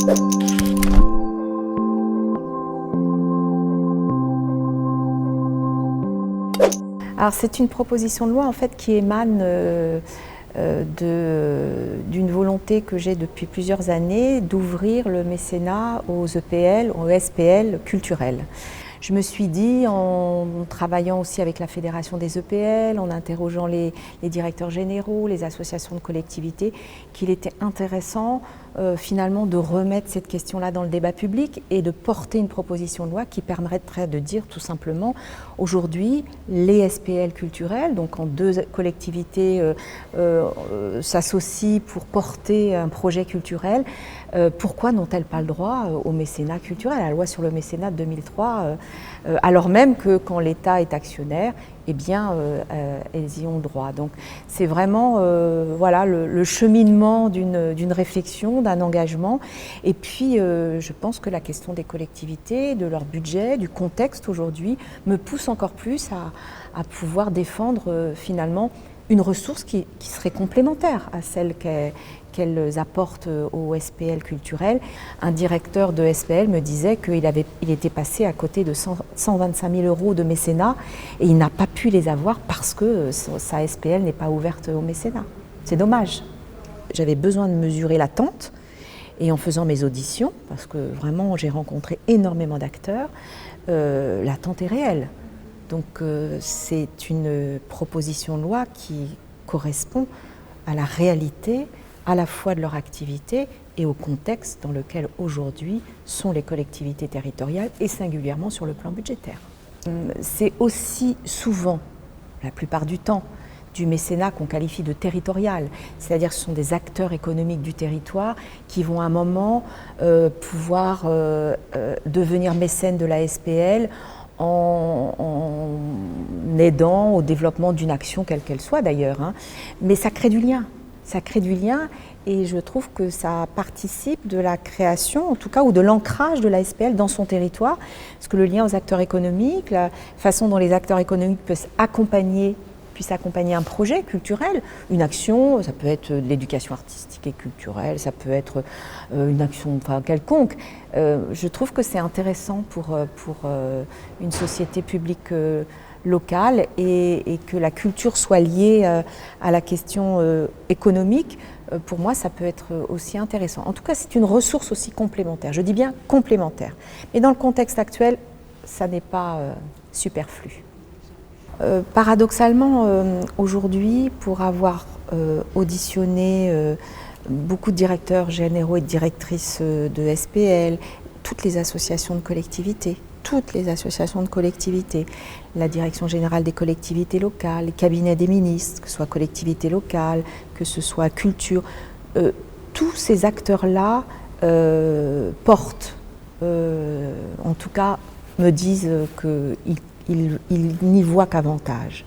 Alors c'est une proposition de loi en fait qui émane d'une volonté que j'ai depuis plusieurs années d'ouvrir le mécénat aux EPL, aux SPL culturels. Je me suis dit, en travaillant aussi avec la Fédération des EPL, en interrogeant les directeurs généraux, les associations de collectivités, qu'il était intéressant finalement de remettre cette question-là dans le débat public et de porter une proposition de loi qui permettrait de dire tout simplement, aujourd'hui, les SPL culturels, donc quand deux collectivités s'associent pour porter un projet culturel, pourquoi n'ont-elles pas le droit au mécénat culturel, à la loi sur le mécénat de 2003, alors même que quand l'État est actionnaire, eh bien, elles y ont droit. Donc c'est vraiment voilà, le cheminement d'une réflexion, d'un engagement. Et puis je pense que la question des collectivités, de leur budget, du contexte aujourd'hui, me pousse encore plus à pouvoir défendre finalement une ressource qui serait complémentaire à celle qu'elles apportent au SPL culturel. Un directeur de SPL me disait qu'il était passé à côté de 125 000 € de mécénat et il n'a pas pu les avoir parce que sa SPL n'est pas ouverte au mécénat. C'est dommage. J'avais besoin de mesurer l'attente et en faisant mes auditions, parce que vraiment j'ai rencontré énormément d'acteurs, l'attente est réelle. Donc c'est une proposition de loi qui correspond à la réalité à la fois de leur activité et au contexte dans lequel aujourd'hui sont les collectivités territoriales et singulièrement sur le plan budgétaire. C'est aussi souvent, la plupart du temps, du mécénat qu'on qualifie de territorial, c'est-à-dire ce sont des acteurs économiques du territoire qui vont à un moment pouvoir devenir mécènes de la SPL en aidant au développement d'une action, quelle qu'elle soit d'ailleurs, hein. Mais ça crée du lien. Ça crée du lien et je trouve que ça participe de la création, en tout cas, ou de l'ancrage de la SPL dans son territoire, parce que le lien aux acteurs économiques, la façon dont les acteurs économiques puissent accompagner un projet culturel, une action, ça peut être de l'éducation artistique et culturelle, ça peut être une action quelconque. Je trouve que c'est intéressant pour une société publique locale et que la culture soit liée à la question économique. Pour moi, ça peut être aussi intéressant. En tout cas, c'est une ressource aussi complémentaire. Je dis bien complémentaire. Mais dans le contexte actuel, ça n'est pas superflu. Paradoxalement, aujourd'hui, pour avoir auditionné beaucoup de directeurs généraux et de directrices de SPL, toutes les associations de collectivités, la Direction générale des collectivités locales, les cabinets des ministres, que ce soit collectivités locales, que ce soit culture, tous ces acteurs-là portent, en tout cas me disent qu'ils n'y voient qu'avantage.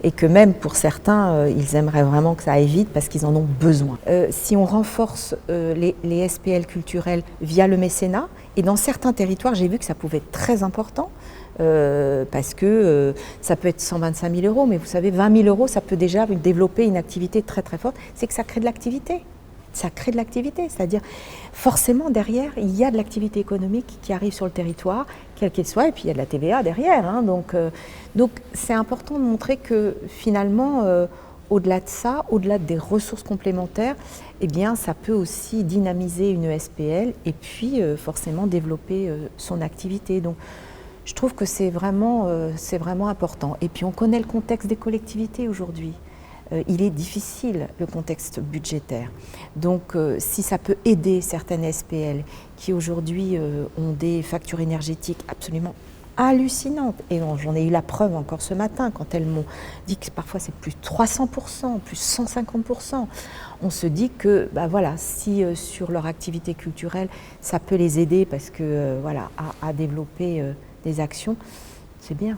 Et que même pour certains, ils aimeraient vraiment que ça aille vite parce qu'ils en ont besoin. Si on renforce les SPL culturels via le mécénat, et dans certains territoires, j'ai vu que ça pouvait être très important, parce que ça peut être 125 000 €, mais vous savez, 20 000 €, ça peut déjà développer une activité très très forte, c'est que ça crée de l'activité. Ça crée de l'activité, c'est-à-dire forcément derrière, il y a de l'activité économique qui arrive sur le territoire, quelle qu'elle soit, et puis il y a de la TVA derrière, hein, donc c'est important de montrer que finalement, au-delà de ça, au-delà des ressources complémentaires, eh bien, ça peut aussi dynamiser une SPL et puis forcément développer son activité. Donc, je trouve que c'est vraiment important. Et puis, on connaît le contexte des collectivités aujourd'hui. Il est difficile, le contexte budgétaire. Donc, si ça peut aider certaines SPL qui aujourd'hui ont des factures énergétiques absolument hallucinantes, et j'en ai eu la preuve encore ce matin quand elles m'ont dit que parfois c'est plus 300%, plus 150%. On se dit que voilà, si sur leur activité culturelle, ça peut les aider parce que voilà, à développer des actions, c'est bien.